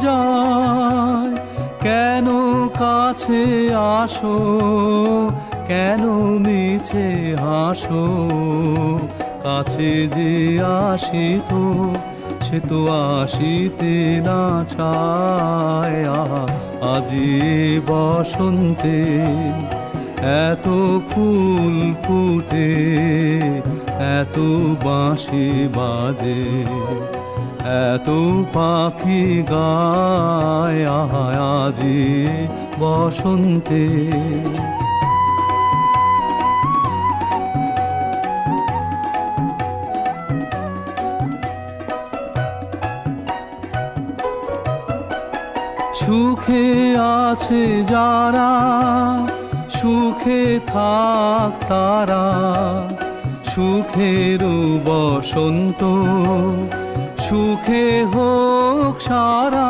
যায় কেন কাছে আসো, কেন মিছে হাসো, কাছে যে আসিত সে তো আসিতে না চায়। আজি বসন্তে এত ফুল ফুটে, এত বাঁশি বাজে, এত পাখি গায়, আজি বসন্তে। সুখে আছে যারা, সুখে থাক তারা, সুখের বসন্ত সুখে হোক সারা।